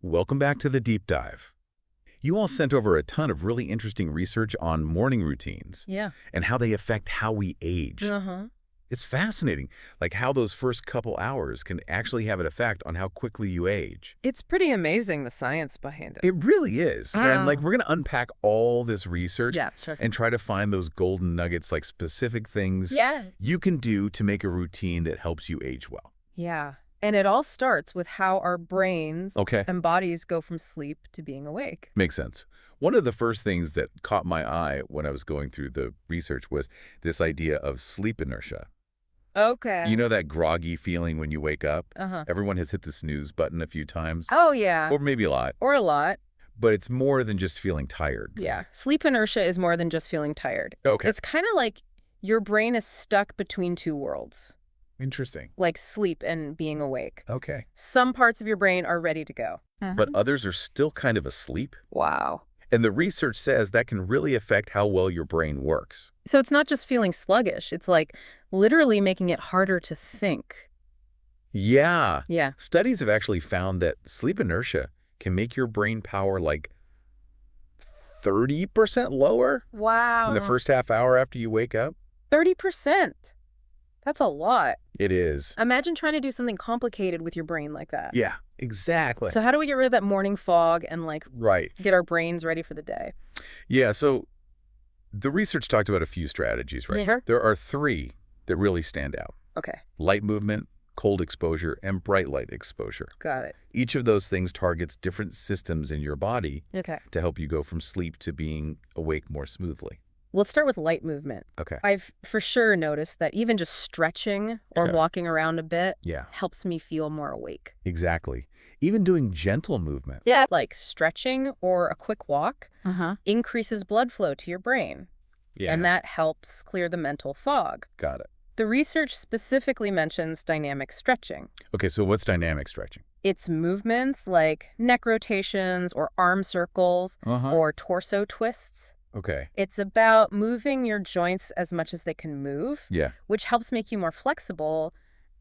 Welcome back to the deep dive. You all sent over a ton of really interesting research on morning routines Yeah. and how they affect how we age. Uh-huh. It's fascinating, like how those first couple hours can actually have an effect on how quickly you age. It's pretty amazing, the science behind it. It really is. And Mm. we're going to unpack all this research Yeah, sure. and try to find those golden nuggets, like specific things Yeah. you can do to make a routine that helps you age well. Yeah. And it all starts with how our brains Okay. and bodies go from sleep to being awake. Makes sense. One of the first things that caught my eye when I was going through the research was this idea of sleep inertia. Okay. You know that groggy feeling when you wake up? Uh-huh. Everyone has hit the snooze button a few times, Oh, yeah. or maybe a lot, Or a lot. but it's more than just feeling tired. Yeah. Sleep inertia is more than just feeling tired. Okay. It's kind of like your brain is stuck between two worlds, Interesting. like sleep and being awake. Okay. Some parts of your brain are ready to go. But others are still kind of asleep. Wow. And the research says that can really affect how well your brain works. So it's not just feeling sluggish. It's like literally making it harder to think. Yeah. Yeah. Studies have actually found that sleep inertia can make your brain power like 30% lower Wow. in the first half hour after you wake up. 30%. That's a lot. It is. Imagine trying to do something complicated with your brain like that. Yeah, exactly. So how do we get rid of that morning fog and Right. get our brains ready for the day? Yeah, so the research talked about a few strategies, right? Yeah. There are three that really stand out. Okay. Light movement, cold exposure, and bright light exposure. Got it. Each of those things targets different systems in your body Okay. to help you go from sleep to being awake more smoothly. Let's start with light movement. Okay. I've for sure noticed that even just stretching or Yeah. walking around a bit Yeah, helps me feel more awake. exactly. Even doing gentle movement. Yeah. Like stretching or a quick walk Uh-huh. increases blood flow to your brain. Yeah, And that helps clear the mental fog. got it. The research specifically mentions dynamic stretching. Okay, so what's dynamic stretching? It's movements like neck rotations or arm circles or torso twists. Okay, It's about moving your joints as much as they can move, yeah. which helps make you more flexible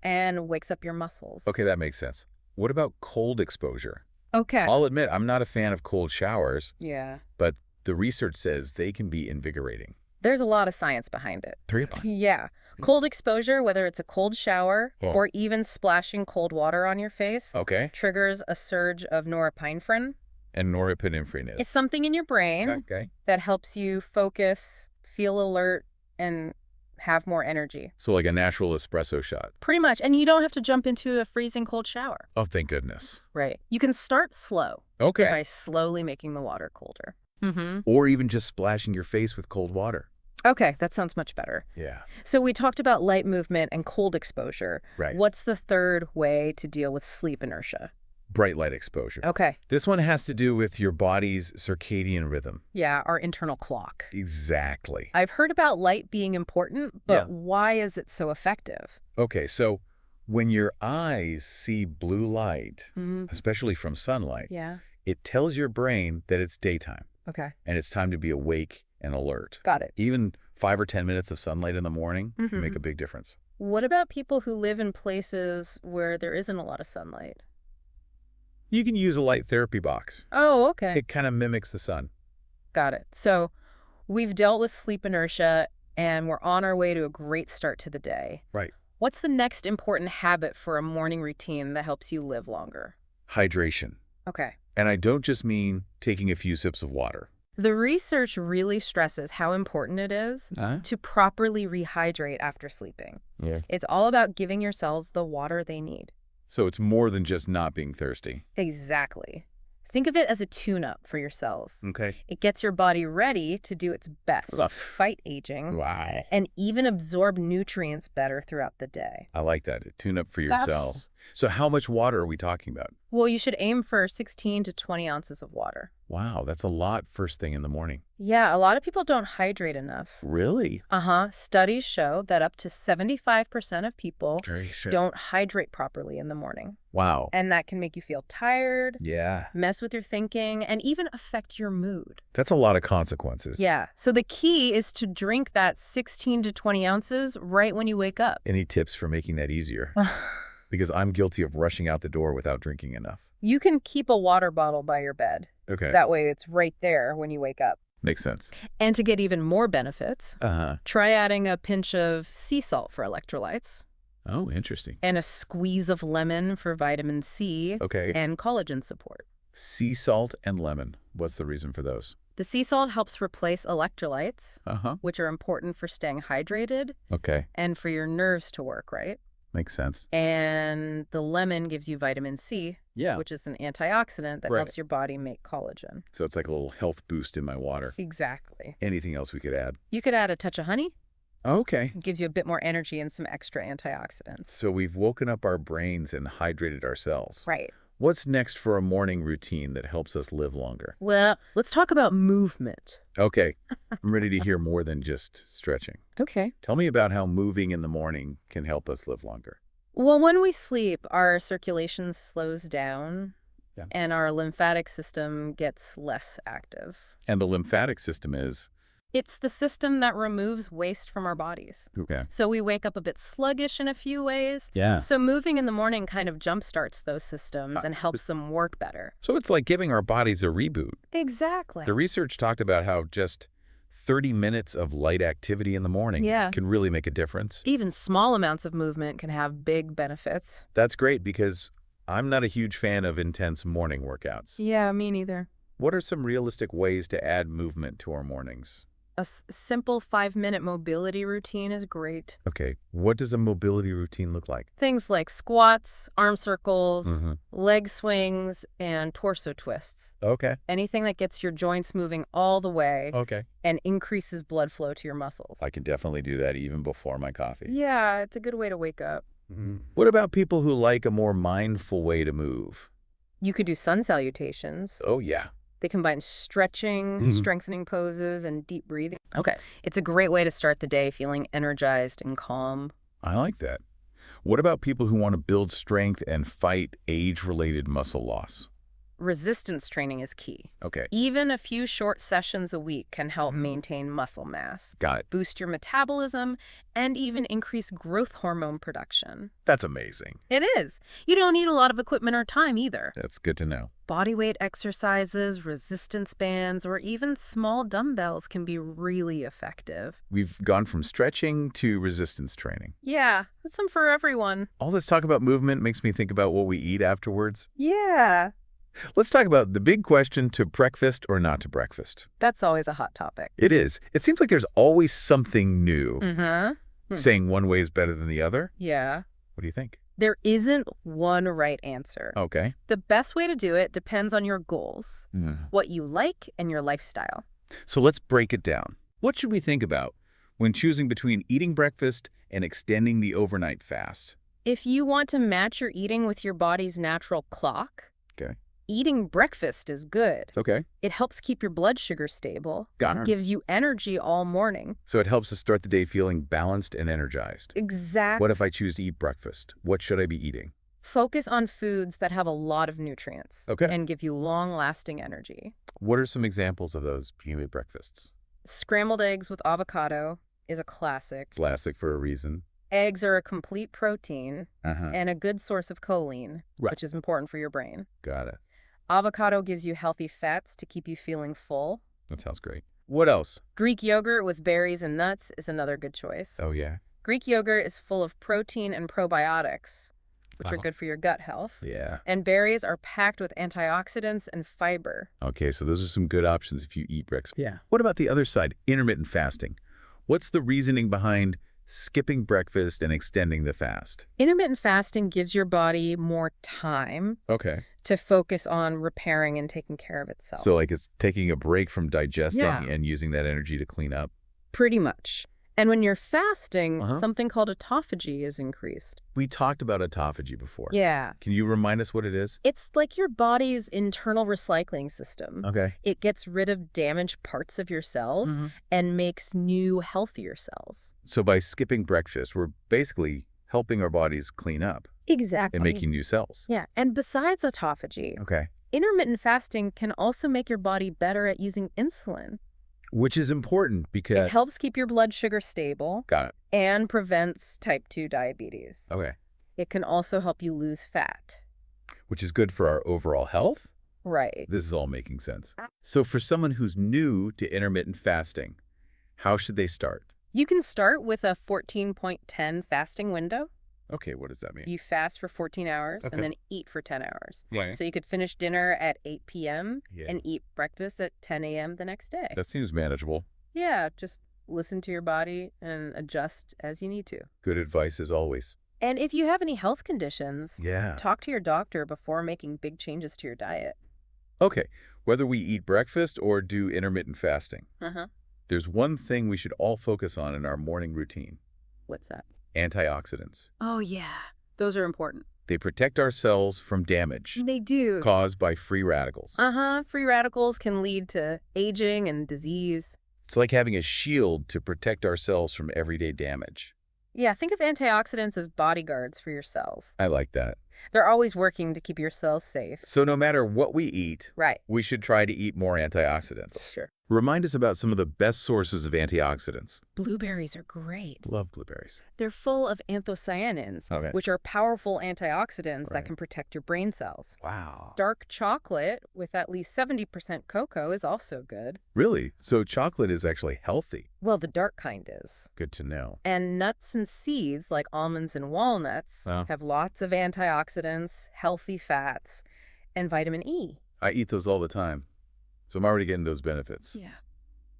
and wakes up your muscles. Okay, that makes sense. What about cold exposure? Okay. I'll admit, I'm not a fan of cold showers, Yeah. but the research says they can be invigorating. There's a lot of science behind it. Three. Yeah. Cold exposure, whether it's a cold shower Oh. or even splashing cold water on your face, Okay, triggers a surge of norepinephrine. and norepinephrine It's something in your brain Okay. that helps you focus, feel alert, and have more energy. So like a natural espresso shot. Pretty much. And you don't have to jump into a freezing cold shower. Oh, thank goodness. Right. You can start slow Okay. by slowly making the water colder. Mm-hmm. Or even just splashing your face with cold water. Okay, that sounds much better. Yeah. So we talked about light movement and cold exposure. Right. What's the third way to deal with sleep inertia? Bright light exposure. Okay. This one has to do with your body's circadian rhythm. Yeah, our internal clock. Exactly. I've heard about light being important, but Yeah. why is it so effective? Okay, so when your eyes see blue light, Mm, especially from sunlight, yeah. it tells your brain that it's daytime Okay. and it's time to be awake and alert. Got it. Even 5 or 10 minutes of sunlight in the morning can Mhm. make a big difference. What about people who live in places where there isn't a lot of sunlight? You can use a light therapy box. Oh, okay. It kind of mimics the sun. Got it. So we've dealt with sleep inertia and we're on our way to a great start to the day. Right. What's the next important habit for a morning routine that helps you live longer? Hydration. Okay. And I don't just mean taking a few sips of water. The research really stresses how important it is to properly rehydrate after sleeping. Yeah. It's all about giving your cells the water they need. So it's more than just not being thirsty. Exactly. Think of it as a tune-up for your cells. Okay. It gets your body ready to do its best, Ugh. fight aging, Wow. and even absorb nutrients better throughout the day. I like that. Tune up for your That's- cells. So how much water are we talking about? Well, you should aim for 16 to 20 ounces of water. Wow, that's a lot first thing in the morning. Yeah, a lot of people don't hydrate enough. Really? Studies show that up to 75% of people Very sick. don't hydrate properly in the morning. Wow. And that can make you feel tired, Yeah. mess with your thinking, and even affect your mood. That's a lot of consequences. Yeah. So the key is to drink that 16 to 20 ounces right when you wake up. Any tips for making that easier? Because I'm guilty of rushing out the door without drinking enough. You can keep a water bottle by your bed. Okay. That way it's right there when you wake up. Makes sense. And to get even more benefits, Uh-huh. try adding a pinch of sea salt for electrolytes Oh, interesting. and a squeeze of lemon for vitamin C Okay. and collagen support. Sea salt and lemon. What's the reason for those? The sea salt helps replace electrolytes, Uh-huh. which are important for staying hydrated Okay. and for your nerves to work, right? Makes sense. And the lemon gives you vitamin C, Yeah. which is an antioxidant that Right. helps your body make collagen. So it's like a little health boost in my water. Exactly. Anything else we could add? You could add a touch of honey. Okay. It gives you a bit more energy and some extra antioxidants. So we've woken up our brains and hydrated our cells. Right. What's next for a morning routine that helps us live longer? Well, let's talk about movement. Okay. I'm ready to hear more than just stretching. Okay. Tell me about how moving in the morning can help us live longer. Well, when we sleep, our circulation slows down Yeah. and our lymphatic system gets less active. And the lymphatic system is? It's the system that removes waste from our bodies. Okay. So we wake up a bit sluggish in a few ways. Yeah. So moving in the morning kind of jumpstarts those systems and helps them work better. So it's like giving our bodies a reboot. Exactly. The research talked about how just 30 minutes of light activity in the morning can really make a difference. Even small amounts of movement can have big benefits. That's great because I'm not a huge fan of intense morning workouts. Yeah, me neither. What are some realistic ways to add movement to our mornings? A simple 5-minute mobility routine is great. Okay, what does a mobility routine look like? Things like squats, arm circles, Mm-hmm. leg swings, and torso twists. Okay. Anything that gets your joints moving all the way Okay. and increases blood flow to your muscles. I can definitely do that even before my coffee. Yeah, it's a good way to wake up. What about people who like a more mindful way to move? You could do sun salutations. Oh, yeah. They combine stretching, Mhm. strengthening poses, and deep breathing. Okay. It's a great way to start the day feeling energized and calm. I like that. What about people who want to build strength and fight age-related muscle loss? Resistance training is key. Okay, Even a few short sessions a week can help maintain muscle mass, got it. boost your metabolism, and even increase growth hormone production. That's amazing. It is. You don't need a lot of equipment or time either. That's good to know. Bodyweight exercises, resistance bands, or even small dumbbells can be really effective. We've gone from stretching to resistance training. Yeah, that's some for everyone. All this talk about movement makes me think about what we eat afterwards. Yeah. Let's talk about the big question, to breakfast or not to breakfast. That's always a hot topic. It is. It seems like there's always something new. Mm-hmm. Saying one way is better than the other. Yeah. What do you think? There isn't one right answer. Okay. The best way to do it depends on your goals, what you like, and your lifestyle. So let's break it down. What should we think about when choosing between eating breakfast and extending the overnight fast? If you want to match your eating with your body's natural clock, Okay. eating breakfast is good. Okay. It helps keep your blood sugar stable, Got it. gives you energy all morning. So it helps us start the day feeling balanced and energized. Exactly. What if I choose to eat breakfast? What should I be eating? Focus on foods that have a lot of nutrients Okay. and give you long-lasting energy. What are some examples of those PUA breakfasts? Scrambled eggs with avocado is a classic. Classic for a reason. Eggs are a complete protein Uh-huh. and a good source of choline, Right. which is important for your brain. Got it. Avocado gives you healthy fats to keep you feeling full. That sounds great. What else? Greek yogurt with berries and nuts is another good choice. Oh, yeah. Greek yogurt is full of protein and probiotics, which are Wow. good for your gut health. Yeah. And berries are packed with antioxidants and fiber. Okay, so those are some good options if you eat breakfast. Yeah. What about the other side, intermittent fasting? What's the reasoning behind skipping breakfast and extending the fast? Intermittent fasting gives your body more time Okay. to focus on repairing and taking care of itself. So like it's taking a break from digesting Yeah. and using that energy to clean up. Pretty much. And when you're fasting, Uh-huh. something called autophagy is increased. We talked about autophagy before. Yeah. Can you remind us what it is? It's like your body's internal recycling system. Okay. It gets rid of damaged parts of your cells and makes new, healthier cells. So by skipping breakfast, we're basically helping our bodies clean up Exactly. and making new cells. Yeah. And besides autophagy, Okay. intermittent fasting can also make your body better at using insulin. Which is important It because... helps keep your blood sugar stable Got it. and prevents type 2 diabetes. Okay. It can also help you lose fat. which is good for our overall health? Right. This is all making sense. So for someone who's new to intermittent fasting, how should they start? You can start with a 14.10 fasting window. Okay, what does that mean? You fast for 14 hours Okay. and then eat for 10 hours. Right. So you could finish dinner at 8 p.m. Yeah. and eat breakfast at 10 a.m. the next day. That seems manageable. Yeah, just listen to your body and adjust as you need to. Good advice as always. And if you have any health conditions, Yeah. talk to your doctor before making big changes to your diet. Okay, whether we eat breakfast or do intermittent fasting, Uh-huh. there's one thing we should all focus on in our morning routine: What's that? antioxidants. Oh, yeah. Those are important. They protect our cells from damage They do. caused by free radicals. Uh-huh. Free radicals can lead to aging and disease. It's like having a shield to protect our cells from everyday damage. Yeah, think of antioxidants as bodyguards for your cells. I like that. They're always working to keep your cells safe. So no matter what we eat, Right. we should try to eat more antioxidants. Sure. Remind us about some of the best sources of antioxidants. Blueberries are great. Love blueberries. They're full of anthocyanins, Okay. which are powerful antioxidants Right. that can protect your brain cells. Wow. Dark chocolate with at least 70% cocoa is also good. Really? So chocolate is actually healthy. Well, the dark kind is. Good to know. And nuts and seeds like almonds and walnuts Oh. have lots of antioxidants, healthy fats, and vitamin E. I eat those all the time, so I'm already getting those benefits. Yeah.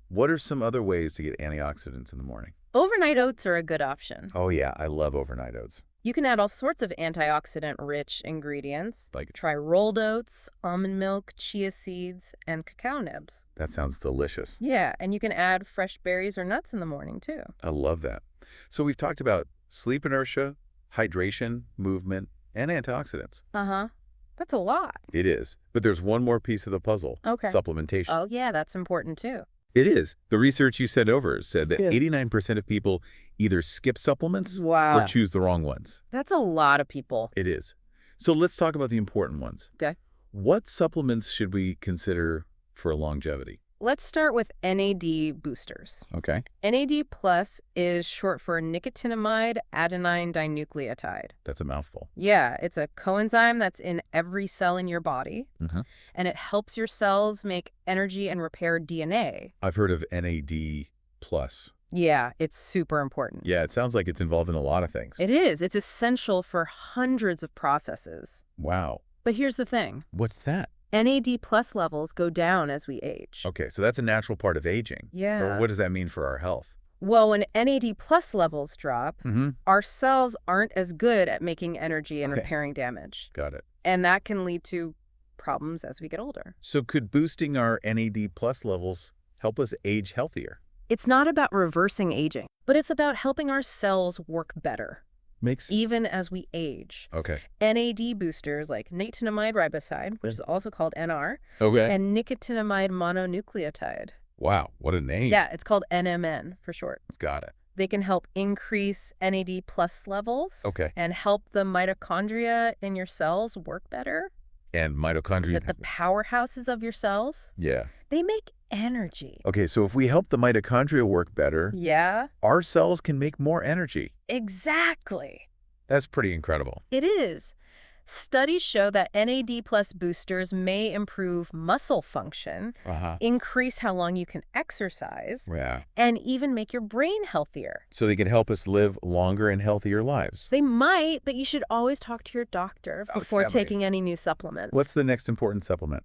What are some other ways to get antioxidants in the morning? Overnight oats are a good option. Oh yeah, I love overnight oats. You can add all sorts of antioxidant-rich ingredients. Like, Try rolled oats, almond milk, chia seeds, and cacao nibs. that sounds delicious. Yeah, and you can add fresh berries or nuts in the morning, too. I love that. So we've talked about sleep inertia, hydration, movement, and antioxidants. Uh-huh. That's a lot. It is. But there's one more piece of the puzzle. Okay. Supplementation. Oh, yeah, that's important, too. It is. The research you sent over said that Yeah. 89% of people either skip supplements Wow. or choose the wrong ones. That's a lot of people. It is. So let's talk about the important ones. Okay. What supplements should we consider for longevity? Let's start with NAD boosters. Okay. NAD plus is short for nicotinamide adenine dinucleotide. That's a mouthful. Yeah, it's a coenzyme that's in every cell in your body, Mhm. and it helps your cells make energy and repair DNA. I've heard of NAD plus. Yeah, it's super important. Yeah, it sounds like it's involved in a lot of things. It is. It's essential for hundreds of processes. Wow. But here's the thing. What's that? NAD plus levels go down as we age. Okay, so that's a natural part of aging. Yeah. Or what does that mean for our health? Well, when NAD plus levels drop, Mm-hmm. our cells aren't as good at making energy and Okay. repairing damage. Got it. And that can lead to problems as we get older. So could boosting our NAD plus levels help us age healthier? It's not about reversing aging, but it's about helping our cells work better, Makes even as we age. Okay. NAD boosters like nicotinamide riboside, which is also called NR, Okay. and nicotinamide mononucleotide. Wow, what a name. Yeah, it's called NMN for short. Got it. They can help increase NAD plus levels Okay. and help the mitochondria in your cells work better. And mitochondria. That the powerhouses of your cells, Yeah. they make energy. Okay, so if we help the mitochondria work better, Yeah, our cells can make more energy. exactly. That's pretty incredible. It is. Studies show that NAD plus boosters may improve muscle function, Uh-huh. increase how long you can exercise, Yeah. and even make your brain healthier. So they can help us live longer and healthier lives. They might, but you should always talk to your doctor Oh, before definitely. taking any new supplements. What's the next important supplement?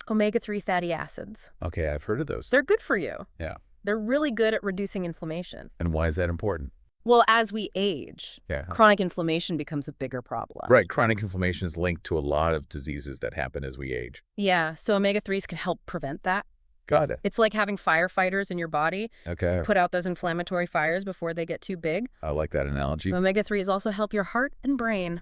omega-3 fatty acids? Okay, I've heard of those. They're good for you. Yeah. They're really good at reducing inflammation. And why is that important? Well, as we age, Yeah. chronic inflammation becomes a bigger problem. Right, chronic inflammation is linked to a lot of diseases that happen as we age. Yeah, so omega-3s can help prevent that. Got it. It's like having firefighters in your body Okay, put out those inflammatory fires before they get too big. I like that analogy. Omega-3s also help your heart and brain.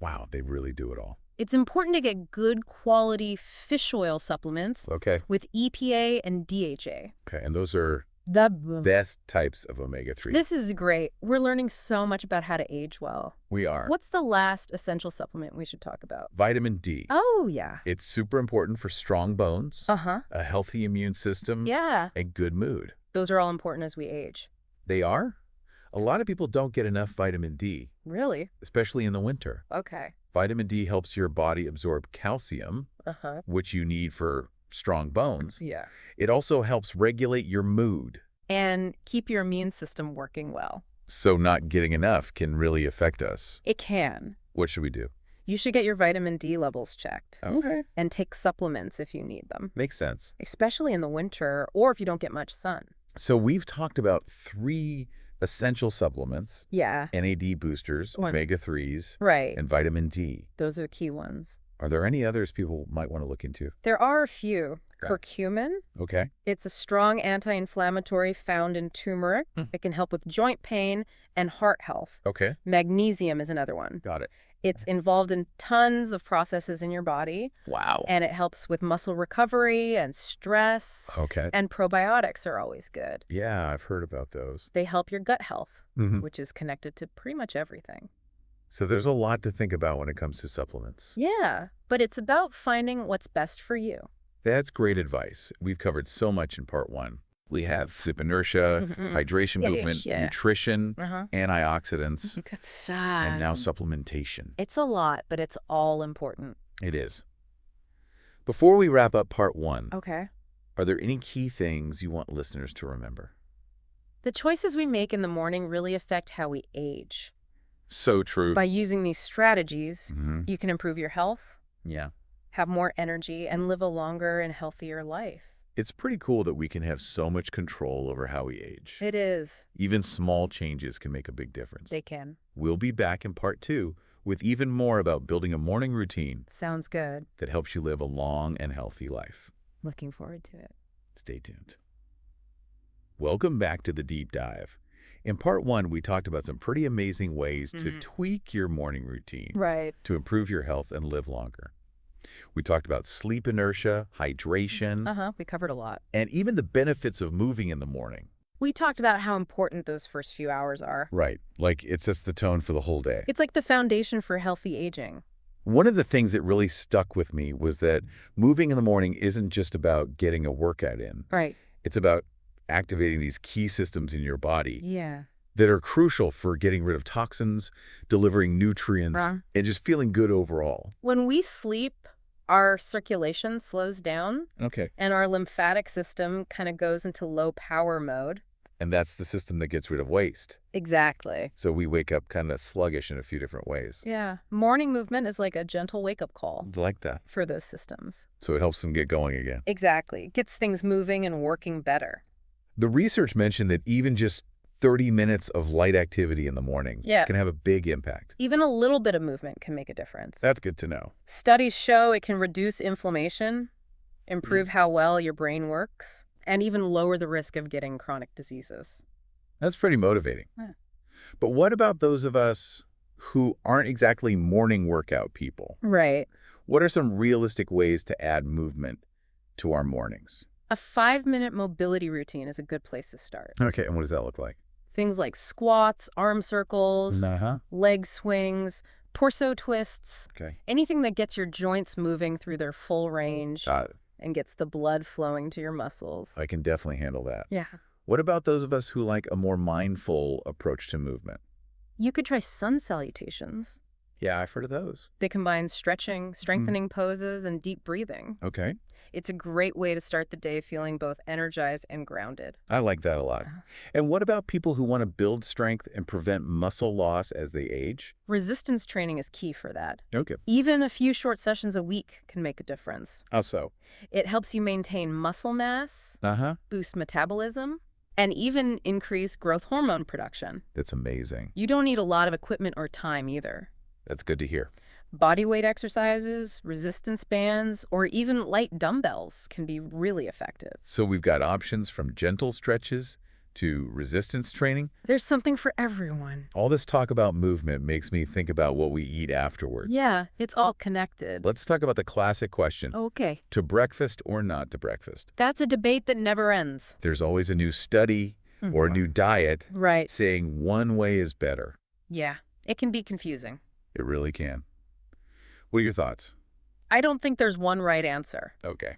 Wow, they really do it all. It's important to get good quality fish oil supplements Okay, with EPA and DHA. okay, and those are The best types of omega-3. This is great. We're learning so much about how to age well. We are. What's the last essential supplement we should talk about? Vitamin D. Oh, yeah. It's super important for strong bones, Uh-huh. a healthy immune system, Yeah. and good mood. Those are all important as we age. They are? A lot of people don't get enough vitamin D, Really? especially in the winter. Okay. Vitamin D helps your body absorb calcium, Uh-huh. which you need for strong bones. Yeah. It also helps regulate your mood. And keep your immune system working well. So not getting enough can really affect us. It can. What should we do? You should get your vitamin D levels checked Okay. and take supplements if you need them, Makes sense. especially in the winter or if you don't get much sun. So we've talked about 3 essential supplements: Yeah. NAD boosters, One. omega-3s, Right. and vitamin D. Those are the key ones. Are there any others people might want to look into? There are a few. Okay. Curcumin. Okay. It's a strong anti-inflammatory found in turmeric. It can help with joint pain and heart health. Okay. Magnesium is another one. Got it. It's involved in tons of processes in your body, Wow. and it helps with muscle recovery and stress. Okay. And probiotics are always good. Yeah, I've heard about those. They help your gut health, Mm-hmm. which is connected to pretty much everything. So there's a lot to think about when it comes to supplements. Yeah, but it's about finding what's best for you. That's great advice. We've covered so much in part 1. We have sleep inertia, hydration movement, Yeah. nutrition, Uh-huh. antioxidants, That's and now supplementation. It's a lot, but it's all important. It is. Before we wrap up part 1, Okay. are there any key things you want listeners to remember? The choices we make in the morning really affect how we age. So true. By using these strategies, Mm-hmm. you can improve your health, Yeah. have more energy, and live a longer and healthier life. It's pretty cool that we can have so much control over how we age. It is. Even small changes can make a big difference. They can. We'll be back in part 2 with even more about building a morning routine Sounds good. that helps you live a long and healthy life. Looking forward to it. Stay tuned. Welcome back to the deep dive. In part 1, we talked about some pretty amazing ways to tweak your morning routine Right. to improve your health and live longer. We talked about sleep inertia, hydration, Uh-huh. We covered a lot. and even the benefits of moving in the morning. We talked about how important those first few hours are. Right, like it sets the tone for the whole day. It's like the foundation for healthy aging. One of the things that really stuck with me was that moving in the morning isn't just about getting a workout in. Right. It's about activating these key systems in your body Yeah. that are crucial for getting rid of toxins, delivering nutrients, Right. and just feeling good overall. When we sleep, our circulation slows down Okay. and our lymphatic system kind of goes into low power mode. And that's the system that gets rid of waste. Exactly. So we wake up kind of sluggish in a few different ways. Yeah. Morning movement is like a gentle wake-up call I like that. for those systems. So it helps them get going again. Exactly. It gets things moving and working better. The research mentioned that even just 30 minutes of light activity in the morning Yeah. can have a big impact. Even a little bit of movement can make a difference. That's good to know. Studies show it can reduce inflammation, improve how well your brain works, and even lower the risk of getting chronic diseases. That's pretty motivating. Yeah. But what about those of us who aren't exactly morning workout people? Right. What are some realistic ways to add movement to our mornings? A 5-minute mobility routine is a good place to start. Okay, and what does that look like? Things like squats, arm circles, Uh-huh. leg swings, torso twists, Okay. anything that gets your joints moving through their full range Got it. and gets the blood flowing to your muscles. I can definitely handle that. Yeah. What about those of us who like a more mindful approach to movement? You could try sun salutations. Yeah, I've heard of those. They combine stretching, strengthening poses, and deep breathing. Okay. It's a great way to start the day feeling both energized and grounded. I like that a lot. And what about people who want to build strength and prevent muscle loss as they age? Resistance training is key for that. Okay. Even a few short sessions a week can make a difference. How so? It helps you maintain muscle mass, Uh-huh. boost metabolism, and even increase growth hormone production. That's amazing. You don't need a lot of equipment or time either. That's good to hear. Body weight exercises, resistance bands, or even light dumbbells can be really effective. So we've got options from gentle stretches to resistance training. There's something for everyone. All this talk about movement makes me think about what we eat afterwards. Yeah, it's all connected. Let's talk about the classic question. Okay. To breakfast or not to breakfast? That's a debate that never ends. There's always a new study or a new diet Right. saying one way is better. Yeah, it can be confusing. It really can. What are your thoughts? I don't think there's one right answer. Okay.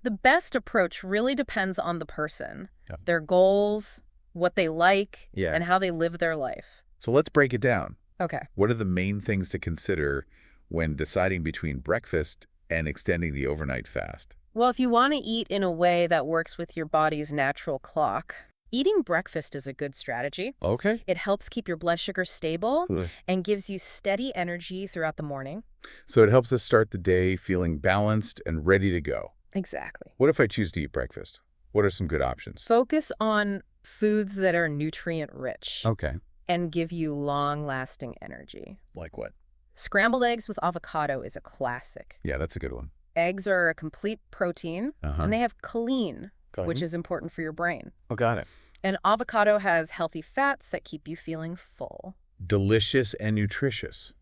The best approach really depends on the person, Yeah. their goals, what they like, Yeah. and how they live their life. So let's break it down. Okay. What are the main things to consider when deciding between breakfast and extending the overnight fast? Well, if you want to eat in a way that works with your body's natural clock, eating breakfast is a good strategy. Okay. It helps keep your blood sugar stable Ugh. and gives you steady energy throughout the morning. So it helps us start the day feeling balanced and ready to go. Exactly. What if I choose to eat breakfast? What are some good options? Focus on foods that are nutrient-rich Okay. and give you long-lasting energy. Like what? Scrambled eggs with avocado is a classic. Yeah, that's a good one. Eggs are a complete protein, and they have choline, which is important for your brain. Oh, got it. And avocado has healthy fats that keep you feeling full. Delicious and nutritious.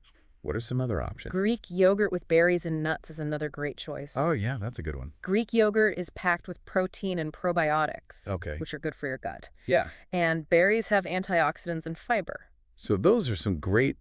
What are some other options? Greek yogurt with berries and nuts is another great choice. Oh, yeah, that's a good one. Greek yogurt is packed with protein and probiotics, Okay. which are good for your gut. Yeah. And berries have antioxidants and fiber. So those are some great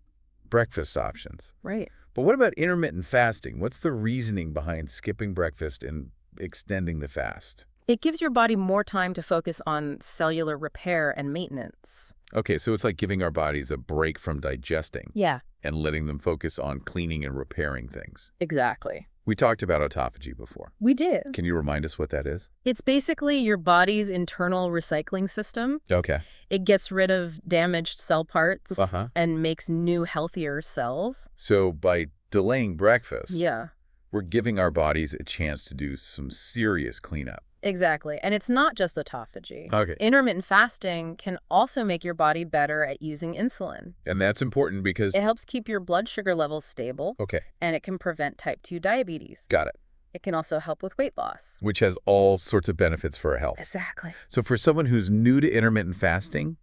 breakfast options. Right. But what about intermittent fasting? What's the reasoning behind skipping breakfast and extending the fast? It gives your body more time to focus on cellular repair and maintenance. Okay, so it's like giving our bodies a break from digesting Yeah, and letting them focus on cleaning and repairing things. exactly. We talked about autophagy before. We did. Can you remind us what that is? It's basically your body's internal recycling system. Okay. It gets rid of damaged cell parts Uh-huh. and makes new, healthier cells. So by delaying breakfast, Yeah, we're giving our bodies a chance to do some serious cleanup. exactly. And it's not just autophagy. Okay. Intermittent fasting can also make your body better at using insulin. And that's important because... It helps keep your blood sugar levels stable, Okay, and it can prevent type 2 diabetes. got it. It can also help with weight loss. Which has all sorts of benefits for our health. Exactly. So for someone who's new to intermittent fasting,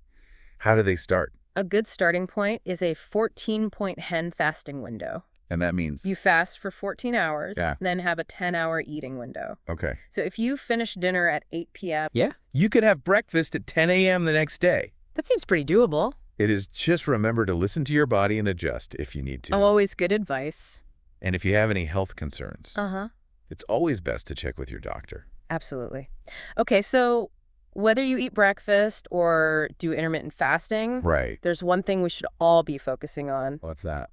how do they start? A good starting point is a 14-point hen fasting window. And that means... You fast for 14 hours, Yeah. then have a 10-hour eating window. Okay. So if you finish dinner at 8 p.m., Yeah. You could have breakfast at 10 a.m. the next day. that seems pretty doable. It is just remember to listen to your body and adjust if you need to. Oh, always good advice. And if you have any health concerns, Uh-huh. it's always best to check with your doctor. Absolutely. Okay, so whether you eat breakfast or do intermittent fasting, Right. there's one thing we should all be focusing on: What's that?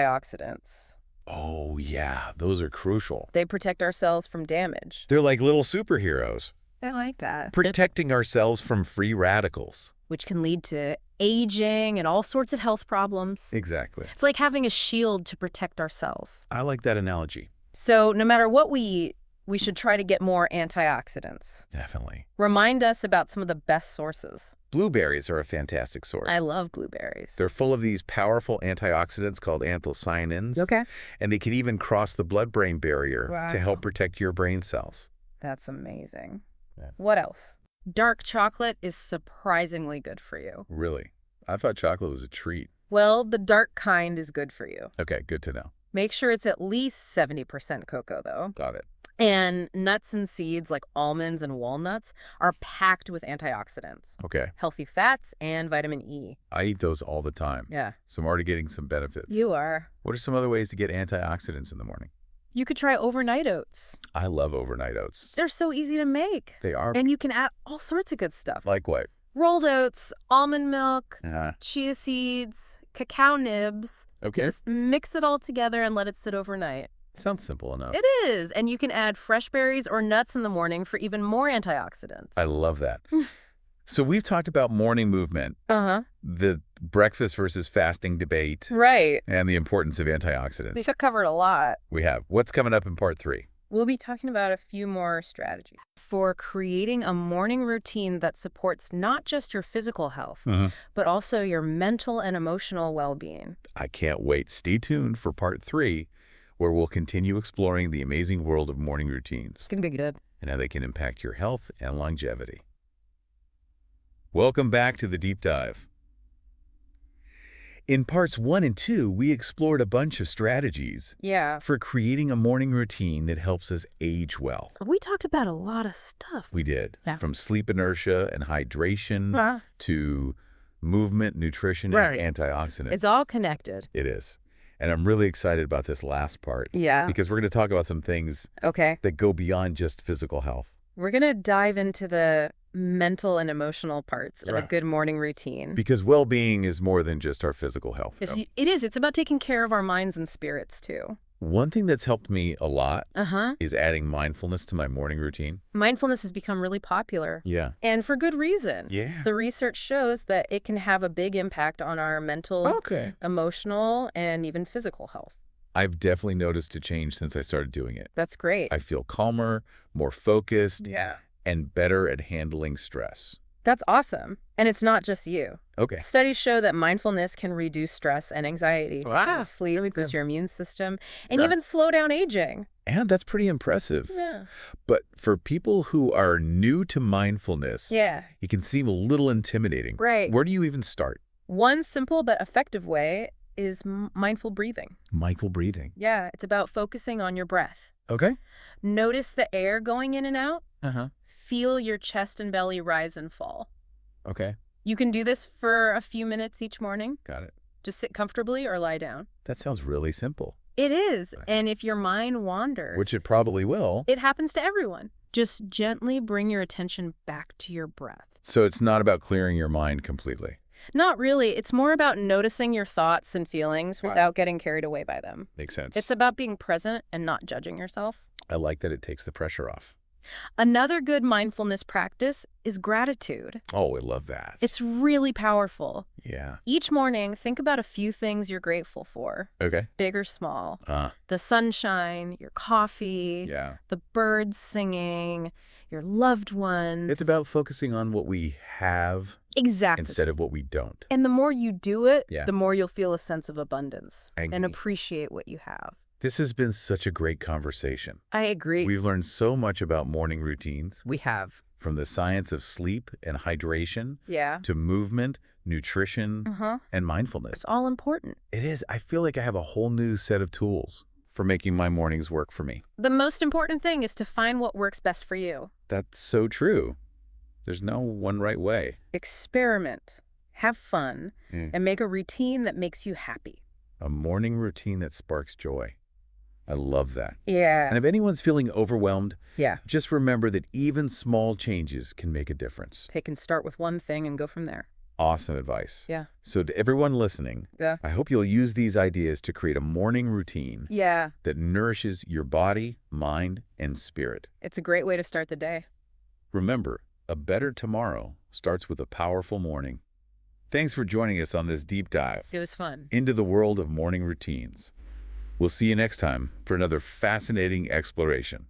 antioxidants. Oh, yeah. Those are crucial. They protect our cells from damage. They're like little superheroes, I like that. protecting ourselves from free radicals. Which can lead to aging and all sorts of health problems. Exactly. It's like having a shield to protect our cells. I like that analogy. So no matter what we eat, we should try to get more antioxidants. Definitely. Remind us about some of the best sources. Blueberries are a fantastic source. I love blueberries. They're full of these powerful antioxidants called anthocyanins. Okay. And they can even cross the blood-brain barrier Wow. to help protect your brain cells. That's amazing. Yeah. What else? Dark chocolate is surprisingly good for you. Really? I thought chocolate was a treat. Well, the dark kind is good for you. Okay, good to know. Make sure it's at least 70% cocoa, though. Got it. And nuts and seeds like almonds and walnuts are packed with antioxidants, Okay. healthy fats, and vitamin E. I eat those all the time. Yeah. So I'm already getting some benefits. You are. What are some other ways to get antioxidants in the morning? You could try overnight oats. I love overnight oats. They're so easy to make. They are. And you can add all sorts of good stuff. Like what? Rolled oats, almond milk, Uh, chia seeds, cacao nibs. okay. Just mix it all together and let it sit overnight. Sounds simple enough. It is. And you can add fresh berries or nuts in the morning for even more antioxidants. I love that. So we've talked about morning movement, Uh-huh. the breakfast versus fasting debate, Right. and the importance of antioxidants. We covered a lot. We have. What's coming up in part 3? We'll be talking about a few more strategies for creating a morning routine that supports not just your physical health, but also your mental and emotional well-being. I can't wait. Stay tuned for part 3, where we'll continue exploring the amazing world of morning routines It's going to be good. and how they can impact your health and longevity. Welcome back to the Deep Dive. In parts 1 and 2, we explored a bunch of strategies Yeah. for creating a morning routine that helps us age well. We talked about a lot of stuff. We did. Yeah. From sleep inertia and hydration Huh? to movement, nutrition, Right. and antioxidants. It's all connected. It is. And I'm really excited about this last part Yeah. because we're going to talk about some things Okay. that go beyond just physical health. We're going to dive into the mental and emotional parts of a Right. good morning routine. Because well-being is more than just our physical health. It is. It's about taking care of our minds and spirits, too. One thing that's helped me a lot Uh-huh. is adding mindfulness to my morning routine. Mindfulness has become really popular. Yeah. And for good reason. Yeah. The research shows that it can have a big impact on our mental, Okay. emotional, and even physical health. I've definitely noticed a change since I started doing it. That's great. I feel calmer, more focused, Yeah. and better at handling stress. That's awesome. And it's not just you. Okay. Studies show that mindfulness can reduce stress and anxiety, Wow. sleep, boost your immune system, and Sure. even slow down aging. And that's pretty impressive. Yeah. But for people who are new to mindfulness, Yeah. it can seem a little intimidating. Right. Where do you even start? One simple but effective way is mindful breathing. Mindful breathing. Yeah, it's about focusing on your breath. Okay. Notice the air going in and out. Uh-huh. Feel your chest and belly rise and fall. Okay. You can do this for a few minutes each morning. Got it. Just sit comfortably or lie down. That sounds really simple. It is. Nice. And if your mind wanders, Which it probably will. it happens to everyone. Just gently bring your attention back to your breath. So it's not about clearing your mind completely. Not really. It's more about noticing your thoughts and feelings Right. without getting carried away by them. Makes sense. It's about being present and not judging yourself. I like that it takes the pressure off. Another good mindfulness practice is gratitude. Oh, I love that. It's really powerful. Yeah. Each morning, think about a few things you're grateful for, Okay. big or small. Uh, The sunshine, your coffee, yeah. the birds singing, your loved ones. It's about focusing on what we have Exactly. instead of what we don't. And the more you do it, Yeah. the more you'll feel a sense of abundance I and agree. appreciate what you have. This has been such a great conversation. I agree. We've learned so much about morning routines, We have. from the science of sleep and hydration Yeah. to movement, nutrition, Uh-huh. and mindfulness. It's all important. It is. I feel like I have a whole new set of tools for making my mornings work for me. The most important thing is to find what works best for you. That's so true. There's no one right way. Experiment, have fun, Yeah. and make a routine that makes you happy. A morning routine that sparks joy. I love that. Yeah. And if anyone's feeling overwhelmed, Yeah. just remember that even small changes can make a difference. They can start with one thing and go from there. Awesome advice. Yeah. So to everyone listening, Yeah. I hope you'll use these ideas to create a morning routine Yeah. that nourishes your body, mind, and spirit. It's a great way to start the day. Remember, a better tomorrow starts with a powerful morning. Thanks for joining us on this deep dive It was fun. into the world of morning routines. We'll see you next time for another fascinating exploration.